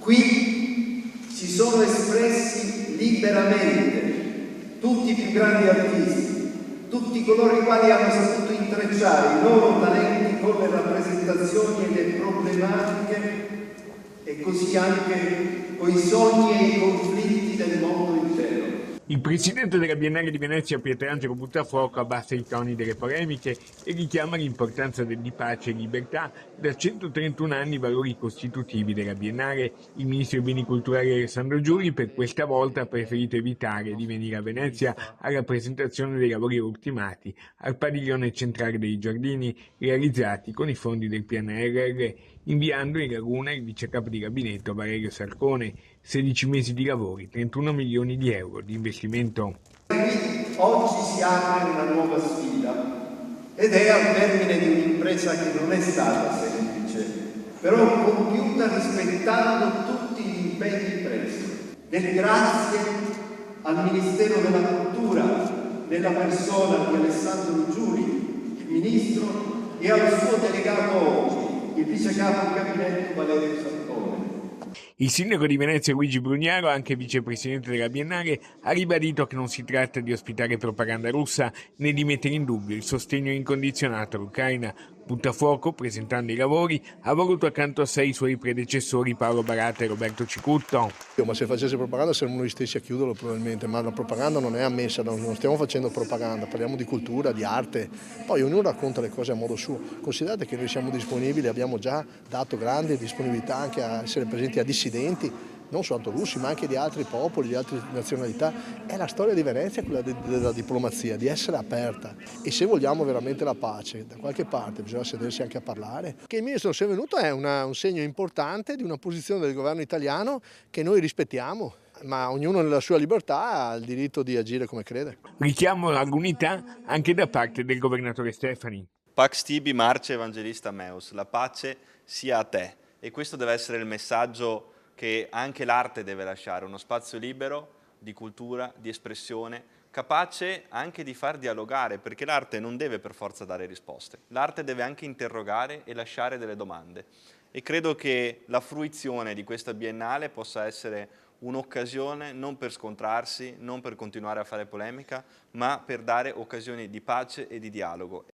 Qui si sono espressi liberamente tutti i più grandi artisti, tutti coloro i quali hanno saputo intrecciare i loro talenti con le rappresentazioni e le problematiche e così anche con i sogni e i conflitti del mondo intero. Il presidente della Biennale di Venezia, Pietrangelo Buttafuoco, abbassa i toni delle polemiche e richiama l'importanza di pace e libertà. Da 131 anni valori costitutivi della Biennale. Il ministro dei Beni Culturali Alessandro Giuri per questa volta ha preferito evitare di venire a Venezia alla presentazione dei lavori ultimati al padiglione centrale dei Giardini realizzati con i fondi del PNRR, inviando in laguna il vice capo di gabinetto Valerio Sarcone. 16 mesi di lavori, 31 milioni di euro di investimento. Oggi si apre una nuova sfida ed è al termine di un'impresa che non è stata semplice, però compiuta rispettando tutti gli impegni presi. Grazie al Ministero della Cultura, nella persona di Alessandro Giuri, il Ministro, e al suo delegato oggi, il vice capo di gabinetto Valerio Sarcone. Il sindaco di Venezia Luigi Brugnaro, anche vicepresidente della Biennale, ha ribadito che non si tratta di ospitare propaganda russa né di mettere in dubbio il sostegno incondizionato all'Ucraina. Buttafuoco, presentando i lavori, ha voluto accanto a sé i suoi predecessori Paolo Barata e Roberto Cicutto. Ma se facesse propaganda saremmo noi stessi a chiuderlo probabilmente, ma la propaganda non è ammessa, non stiamo facendo propaganda, parliamo di cultura, di arte, poi ognuno racconta le cose a modo suo. Considerate che noi siamo disponibili, abbiamo già dato grande disponibilità anche a essere presenti a dissidenti, non soltanto russi ma anche di altri popoli, di altre nazionalità. È la storia di Venezia quella della diplomazia, di essere aperta, e se vogliamo veramente la pace da qualche parte bisogna sedersi anche a parlare. Che il ministro sia venuto è un segno importante di una posizione del governo italiano che noi rispettiamo, ma ognuno nella sua libertà ha il diritto di agire come crede. Richiamo all'unità anche da parte del governatore Stefani. Pax tibi marce evangelista meus, la pace sia a te, e questo deve essere il messaggio che anche l'arte deve lasciare, uno spazio libero di cultura, di espressione, capace anche di far dialogare, perché l'arte non deve per forza dare risposte, l'arte deve anche interrogare e lasciare delle domande. E credo che la fruizione di questa Biennale possa essere un'occasione non per scontrarsi, non per continuare a fare polemica, ma per dare occasioni di pace e di dialogo.